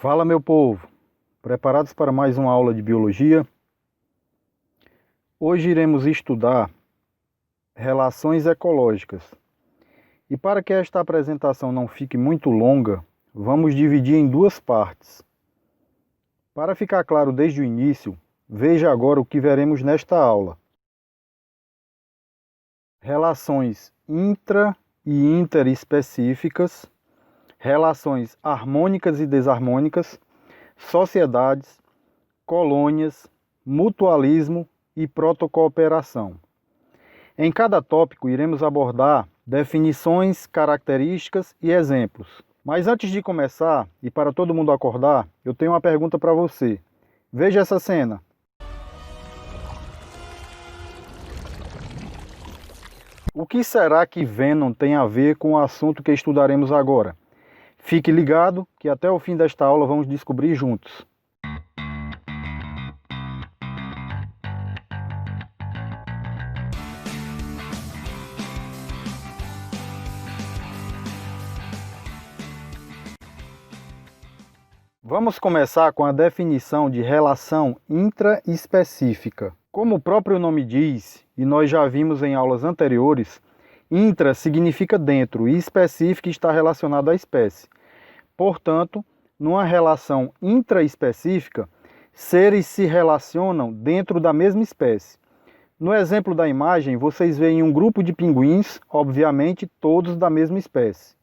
Fala, meu povo! Preparados para mais uma aula de biologia? Hoje iremos estudar relações ecológicas. E para que esta apresentação não fique muito longa, vamos dividir em duas partes. Para ficar claro desde o início, veja agora o que veremos nesta aula. Relações intra- e interespecíficas, relações harmônicas e desarmônicas, sociedades, colônias, mutualismo e protocooperação. Em cada tópico iremos abordar definições, características e exemplos. Mas antes de começar, e para todo mundo acordar, eu tenho uma pergunta para você. Veja essa cena. O que será que Venom tem a ver com o assunto que estudaremos agora? Fique ligado que até o fim desta aula vamos descobrir juntos. Vamos começar com a definição de relação intraespecífica. Como o próprio nome diz, e nós já vimos em aulas anteriores, intra significa dentro e específica está relacionado à espécie. Portanto, numa relação intraespecífica, seres se relacionam dentro da mesma espécie. No exemplo da imagem, vocês veem um grupo de pinguins, obviamente todos da mesma espécie.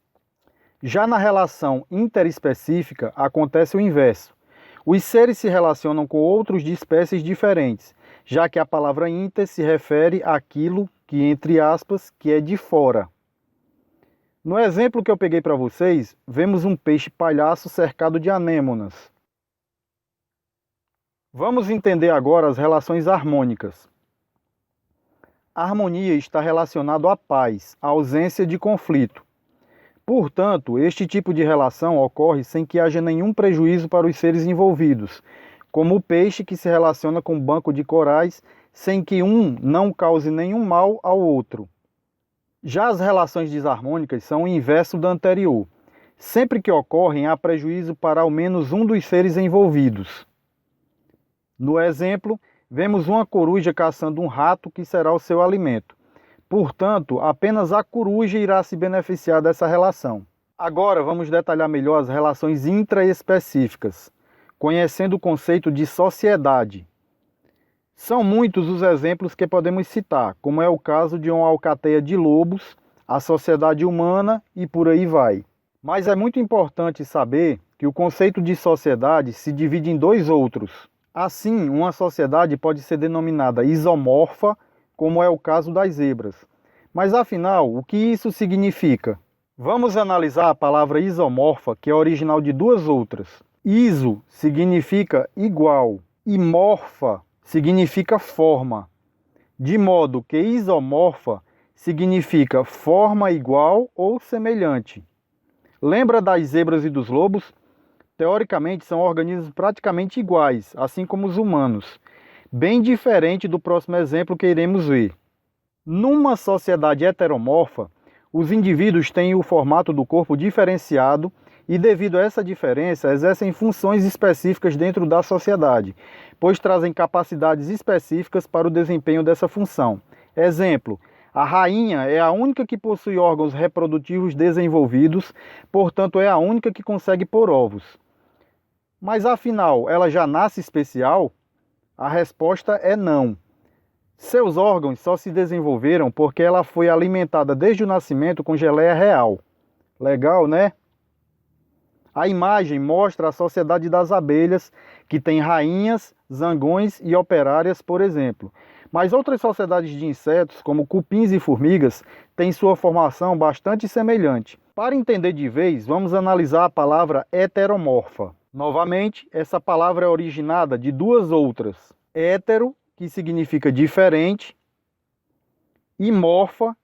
Já na relação interespecífica, acontece o inverso. Os seres se relacionam com outros de espécies diferentes, já que a palavra inter se refere àquilo que, entre aspas, que é de fora. No exemplo que eu peguei para vocês, vemos um peixe palhaço cercado de anêmonas. Vamos entender agora as relações harmônicas. A harmonia está relacionada à paz, à ausência de conflito. Portanto, este tipo de relação ocorre sem que haja nenhum prejuízo para os seres envolvidos, como o peixe que se relaciona com um banco de corais sem que um não cause nenhum mal ao outro. Já as relações desarmônicas são o inverso da anterior. Sempre que ocorrem, há prejuízo para ao menos um dos seres envolvidos. No exemplo, vemos uma coruja caçando um rato que será o seu alimento. Portanto, apenas a coruja irá se beneficiar dessa relação. Agora vamos detalhar melhor as relações intraespecíficas, conhecendo o conceito de sociedade. São muitos os exemplos que podemos citar, como é o caso de uma alcateia de lobos, a sociedade humana e por aí vai. Mas é muito importante saber que o conceito de sociedade se divide em dois outros. Assim, uma sociedade pode ser denominada isomorfa, como é o caso das zebras. Mas afinal, o que isso significa? Vamos analisar a palavra isomorfa, que é original de duas outras. Iso significa igual e morfa significa forma, de modo que isomorfa significa forma igual ou semelhante. Lembra das zebras e dos lobos? Teoricamente são organismos praticamente iguais, assim como os humanos, bem diferente do próximo exemplo que iremos ver. Numa sociedade heteromorfa, os indivíduos têm o formato do corpo diferenciado e, devido a essa diferença, exercem funções específicas dentro da sociedade, pois trazem capacidades específicas para o desempenho dessa função. Exemplo, a rainha é a única que possui órgãos reprodutivos desenvolvidos, portanto é a única que consegue pôr ovos. Mas afinal, ela já nasce especial? A resposta é não. Seus órgãos só se desenvolveram porque ela foi alimentada desde o nascimento com geleia real. Legal, né? A imagem mostra a sociedade das abelhas, que tem rainhas, zangões e operárias, por exemplo. Mas outras sociedades de insetos, como cupins e formigas, têm sua formação bastante semelhante. Para entender de vez, vamos analisar a palavra heteromorfa. Novamente, essa palavra é originada de duas outras. Hétero, que significa diferente, e morfa,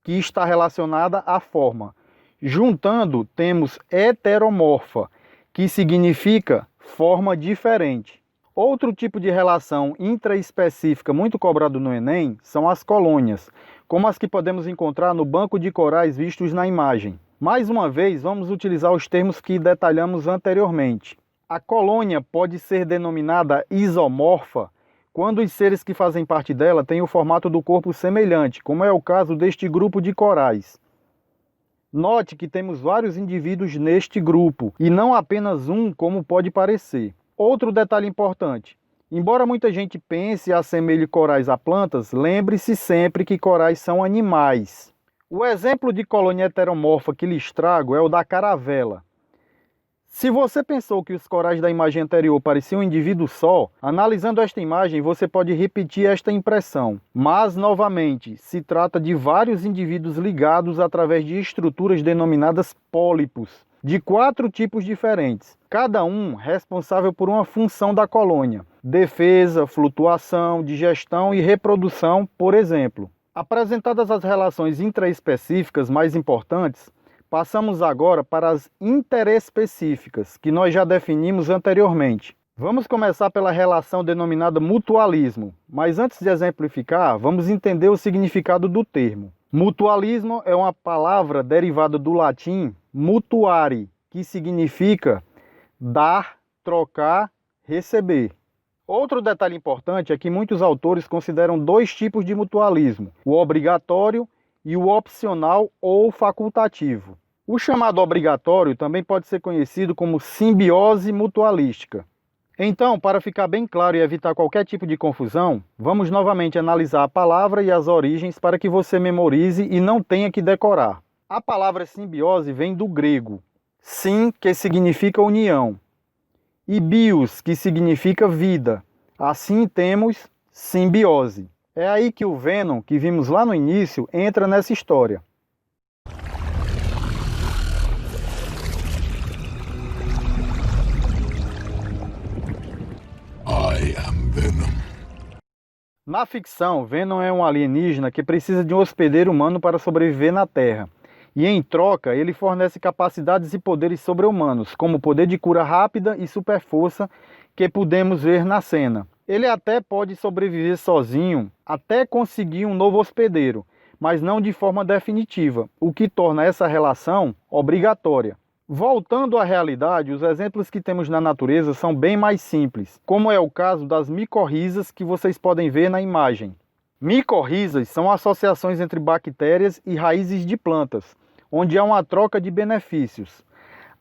que está relacionada à forma. Juntando, temos heteromorfa, que significa forma diferente. Outro tipo de relação intraespecífica muito cobrado no Enem são as colônias, como as que podemos encontrar no banco de corais vistos na imagem. Mais uma vez, vamos utilizar os termos que detalhamos anteriormente. A colônia pode ser denominada isomorfa quando os seres que fazem parte dela têm o formato do corpo semelhante, como é o caso deste grupo de corais. Note que temos vários indivíduos neste grupo, e não apenas um, como pode parecer. Outro detalhe importante: embora muita gente pense e assemelhe corais a plantas, lembre-se sempre que corais são animais. O exemplo de colônia heteromorfa que lhes trago é o da caravela. Se você pensou que os corais da imagem anterior pareciam um indivíduo só, analisando esta imagem você pode repetir esta impressão. Mas, novamente, se trata de vários indivíduos ligados através de estruturas denominadas pólipos, de 4 tipos diferentes, cada um responsável por uma função da colônia: defesa, flutuação, digestão e reprodução, por exemplo. Apresentadas as relações intraespecíficas mais importantes, passamos agora para as interespecíficas, que nós já definimos anteriormente. Vamos começar pela relação denominada mutualismo, mas antes de exemplificar, vamos entender o significado do termo. Mutualismo é uma palavra derivada do latim mutuare, que significa dar, trocar, receber. Outro detalhe importante é que muitos autores consideram 2 tipos de mutualismo: o obrigatório e o opcional ou facultativo. O chamado obrigatório também pode ser conhecido como simbiose mutualística. Então, para ficar bem claro e evitar qualquer tipo de confusão, vamos novamente analisar a palavra e as origens para que você memorize e não tenha que decorar. A palavra simbiose vem do grego sim, que significa união, e bios, que significa vida. Assim temos simbiose. É aí que o Venom, que vimos lá no início, entra nessa história. I am Venom. Na ficção, Venom é um alienígena que precisa de um hospedeiro humano para sobreviver na Terra. E em troca, ele fornece capacidades e poderes sobre-humanos, como o poder de cura rápida e super força que podemos ver na cena. Ele até pode sobreviver sozinho até conseguir um novo hospedeiro, mas não de forma definitiva, o que torna essa relação obrigatória. Voltando à realidade, os exemplos que temos na natureza são bem mais simples, como é o caso das micorrizas que vocês podem ver na imagem. Micorrizas são associações entre bactérias e raízes de plantas, onde há uma troca de benefícios.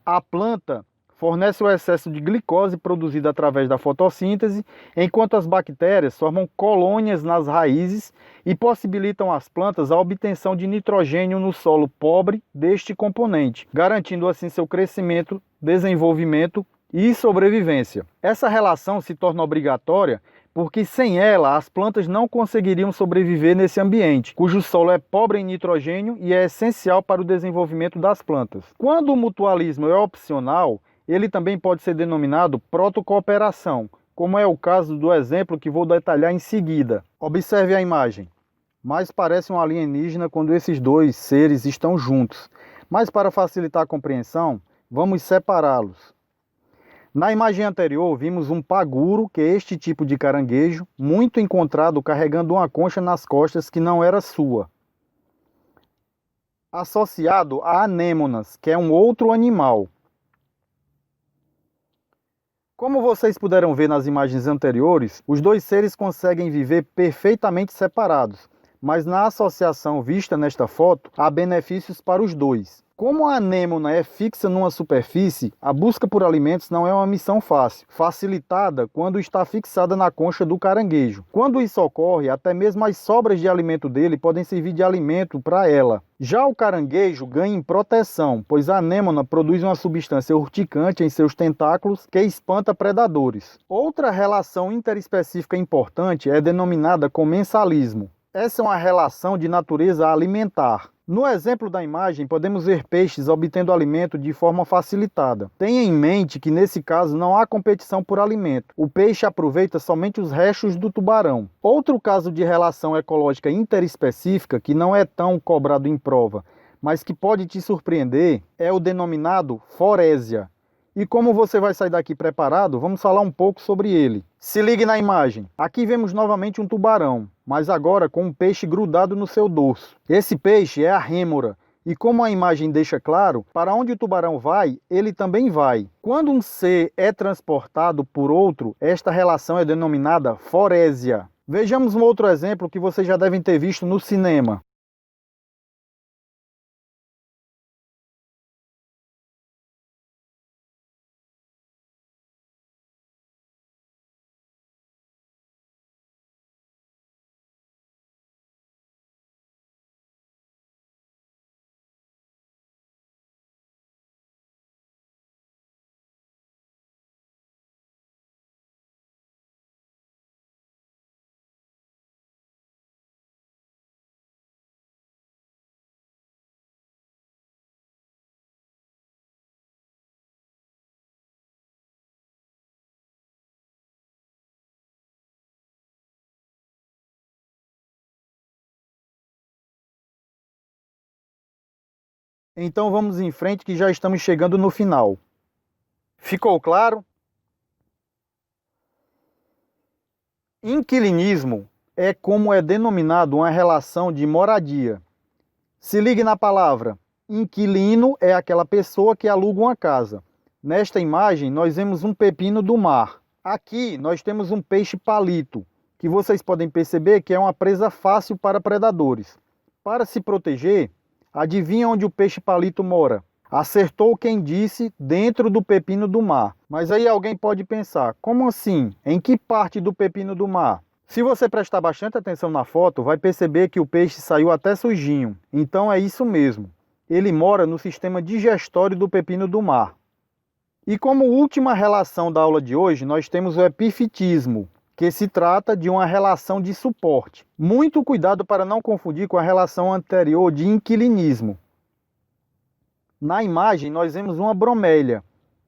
A planta fornece o excesso de glicose produzido através da fotossíntese, enquanto as bactérias formam colônias nas raízes e possibilitam às plantas a obtenção de nitrogênio no solo pobre deste componente, garantindo assim seu crescimento, desenvolvimento e sobrevivência. Essa relação se torna obrigatória porque sem ela as plantas não conseguiriam sobreviver nesse ambiente, cujo solo é pobre em nitrogênio e é essencial para o desenvolvimento das plantas. Quando o mutualismo é opcional, ele também pode ser denominado protocooperação, como é o caso do exemplo que vou detalhar em seguida. Observe a imagem. Mais parece um alienígena quando esses 2 seres estão juntos, mas para facilitar a compreensão, vamos separá-los. Na imagem anterior, vimos um paguro, que é este tipo de caranguejo, muito encontrado carregando uma concha nas costas que não era sua, associado a anêmonas, que é um outro animal. Como vocês puderam ver nas imagens anteriores, os 2 seres conseguem viver perfeitamente separados, mas na associação vista nesta foto, há benefícios para os 2. Como a anêmona é fixa numa superfície, a busca por alimentos não é uma missão fácil, facilitada quando está fixada na concha do caranguejo. Quando isso ocorre, até mesmo as sobras de alimento dele podem servir de alimento para ela. Já o caranguejo ganha em proteção, pois a anêmona produz uma substância urticante em seus tentáculos que espanta predadores. Outra relação interespecífica importante é denominada comensalismo. Essa é uma relação de natureza alimentar. No exemplo da imagem, podemos ver peixes obtendo alimento de forma facilitada. Tenha em mente que nesse caso não há competição por alimento. O peixe aproveita somente os restos do tubarão. Outro caso de relação ecológica interespecífica, que não é tão cobrado em prova, mas que pode te surpreender, é o denominado forésia. E como você vai sair daqui preparado, vamos falar um pouco sobre ele. Se ligue na imagem. Aqui vemos novamente um tubarão, mas agora com um peixe grudado no seu dorso. Esse peixe é a rêmora E como a imagem deixa claro, para onde o tubarão vai, ele também vai. Quando um ser é transportado por outro, esta relação é denominada forésia. Vejamos um outro exemplo que vocês já devem ter visto no cinema. Então vamos em frente que já estamos chegando no final. Ficou claro? Inquilinismo é como é denominado uma relação de moradia. Se ligue na palavra. Inquilino é aquela pessoa que aluga uma casa. Nesta imagem nós vemos um pepino do mar. Aqui nós temos um peixe palito, que vocês podem perceber que é uma presa fácil para predadores. Para se proteger, adivinha onde o peixe palito mora? Acertou quem disse, dentro do pepino do mar. Mas aí alguém pode pensar, como assim? Em que parte do pepino do mar? Se você prestar bastante atenção na foto, vai perceber que o peixe saiu até sujinho. Então é isso mesmo. Ele mora no sistema digestório do pepino do mar. E como última relação da aula de hoje, nós temos o epifitismo, que se trata de uma relação de suporte. Muito cuidado para não confundir com a relação anterior de inquilinismo. Na imagem, nós vemos uma bromélia,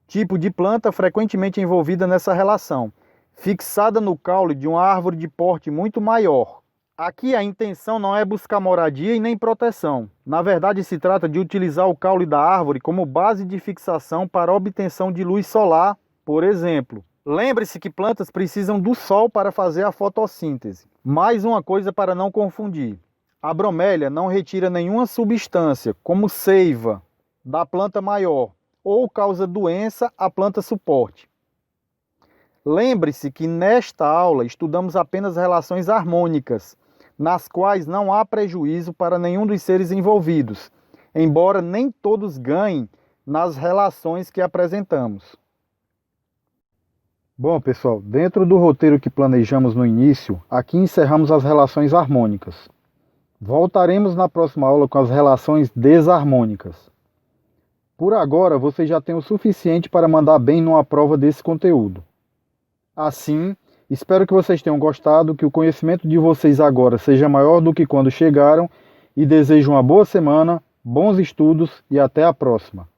tipo de planta frequentemente envolvida nessa relação, fixada no caule de uma árvore de porte muito maior. Aqui a intenção não é buscar moradia e nem proteção. Na verdade, se trata de utilizar o caule da árvore como base de fixação para obtenção de luz solar, por exemplo. Lembre-se que plantas precisam do sol para fazer a fotossíntese. Mais uma coisa para não confundir. A bromélia não retira nenhuma substância, como seiva, da planta maior, ou causa doença à planta suporte. Lembre-se que nesta aula estudamos apenas relações harmônicas, nas quais não há prejuízo para nenhum dos seres envolvidos, embora nem todos ganhem nas relações que apresentamos. Bom, pessoal, dentro do roteiro que planejamos no início, aqui encerramos as relações harmônicas. Voltaremos na próxima aula com as relações desarmônicas. Por agora, você já tem o suficiente para mandar bem numa prova desse conteúdo. Assim, espero que vocês tenham gostado, que o conhecimento de vocês agora seja maior do que quando chegaram e desejo uma boa semana, bons estudos e até a próxima.